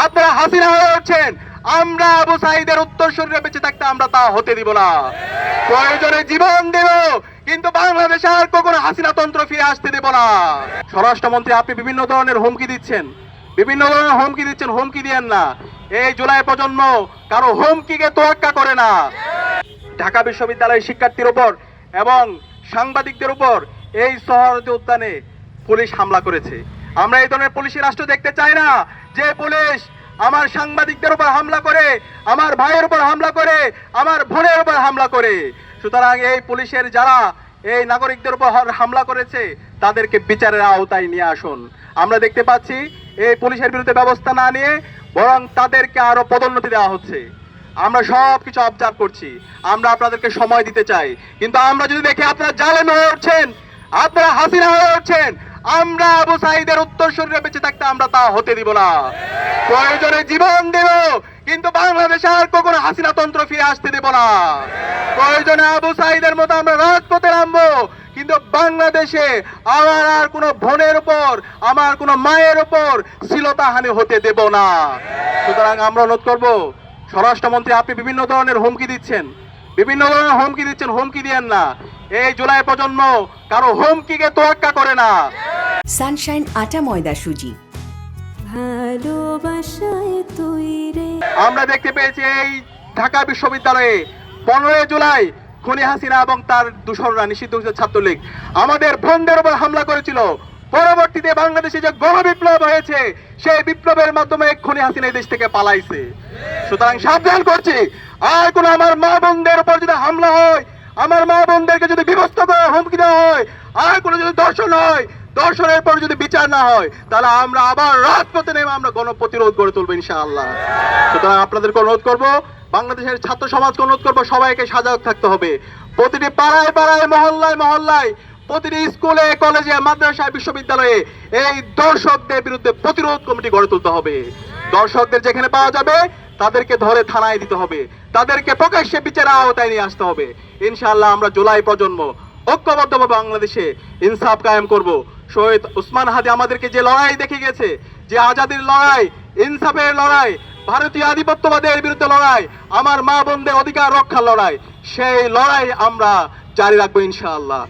আপনারা হাসিনা হয়ে উঠছেন, আমরা আবু সাঈদের উত্তরসূরিরা বেঁচে থাকতে আমরা তা হতে দিব না। প্রয়োজনে জীবন দেব, কিন্তু বাংলাদেশে আর কখনো হাসিনা তন্ত্র ফিরে আসতে দেব না। স্বরাষ্ট্রমন্ত্রী, আপনি বিভিন্ন ধরনের হুমকি দিচ্ছেন, হুমকি দিয়েন না। এই জুলাই প্রজন্ম কারো হুমকিকে তোয়াক্কা করে না। ঢাকা বিশ্ববিদ্যালয়ের শিক্ষার্থীর উপর এবং সাংবাদিকদের উপর এই সোহরাওয়ার্দী উদ্যানে পুলিশ হামলা করেছে। আমরা এই ধরনের পুলিশি রাষ্ট্র দেখতে চাই না, যে পুলিশ আমার সাংবাদিকদের উপর হামলা করে, আমার ভাইয়ের উপর হামলা করে, আমার বোনের উপর হামলা করে। সুতরাং এই পুলিশের যারা এই নাগরিকদের উপর হামলা করেছে তাদেরকে বিচারের আওতায় নিয়ে আসুন। আমরা দেখতে পাচ্ছি এই পুলিশের বিরুদ্ধে ব্যবস্থা না নিয়ে বরং তাদেরকে আরো পদোন্নতি দেওয়া হচ্ছে। আমরা সবকিছু অবজার্ভ করছি, আমরা আপনাদেরকে সময় দিতে চাই, কিন্তু আমরা যদি দেখি আপনারা জালেম হয়ে উঠছেন, আপনারা হাসিনা হয়ে উঠছেন, আমরা আবু সাঈদের উত্তরসূরিরা বেঁচে থাকতে আমরা তা হতে দিব না। প্রয়োজনে জীবন দেব, কিন্তু বাংলাদেশে আর কখনো হাসিনা তন্ত্র ফিরে আসতে দেব না। প্রয়োজনে আবু সাঈদের মতো আমরা রাজপথে নামবো, কিন্তু বাংলাদেশে আমার আর কোনো বোনের উপর, আমার কোনো মায়ের উপর শ্লীলতাহানি হতে দেব না। সুতরাং আমরা অনুরোধ করবো, স্বরাষ্ট্রমন্ত্রী, আপনি বিভিন্ন ধরনের হুমকি দিচ্ছেন, হুমকি দিয়েন না। এই জুলাই প্রজন্ম কারো হুমকিকে তোয়াক্কা করে না। সানশাইন আটা ময়দা সুজি, ভালোবাসায় তৈরি। আমরা দেখতে পেয়েছি এই ঢাকা বিশ্ববিদ্যালয়ে 15 জুলাই খুনি হাসিনা এবং তার দূষররা, নিষিদ্ধ ছাত্রলীগ আমাদের বোনদের উপর হামলা করেছিল। পরবর্তীতে বাংলাদেশে যে গণবিপ্লব হয়েছে, সেই বিপ্লবের মাধ্যমে খুনি হাসিনা এই দেশ থেকে পালাইছে। সুতরাং সাবধান করছি, আর কোন আমার মা বোনদের উপর যদি হামলা হয়, আমার মা বোনদেরকে যদি বিভক্ত করে হুমকি দেওয়া হয়, আর কোনো যদি দর্শন হয়, দর্শনের পর যদি বিচার না হয়, তাহলে আমরা আবার রাজপথে নেমে আমরা গণপ্রতিরোধ গড়ে তুলবো ইনশাআল্লাহ। সুতরাং আপনাদেরকে অনুরোধ করবো, বাংলাদেশের ছাত্র সমাজকে অনুরোধ করবো, সবাইকে সজাগ থাকতে হবে। প্রতিটি পাড়ায় পাড়ায়, মহল্লায় মহল্লায়, প্রতিটি স্কুলে, কলেজে, মাদ্রাসায়, বিশ্ববিদ্যালয়ে এই দর্শকদের বিরুদ্ধে প্রতিরোধ কমিটি গড়ে তুলতে হবে। দর্শকদের যেখানে পাওয়া যাবে তাদেরকে ধরে থানায় দিতে হবে, তাদেরকে প্রকাশ্যে বিচারের আওতায় নিয়ে আসতে হবে। ইনশাআল্লাহ আমরা জুলাই প্রজন্ম ঐক্যবদ্ধভাবে বাংলাদেশে ইনসাফ কায়েম করব। শহীদ ওসমান হাদি আমাদেরকে যে লড়াই দেখে গেছে, যে আজাদির লড়াই, ইনসাফের লড়াই, ভারতীয় আধিপত্যবাদের বিরুদ্ধে লড়াই, আমার মা বোনদের অধিকার রক্ষার লড়াই, সেই লড়াই আমরা জারি রাখবো ইনশাআল্লাহ।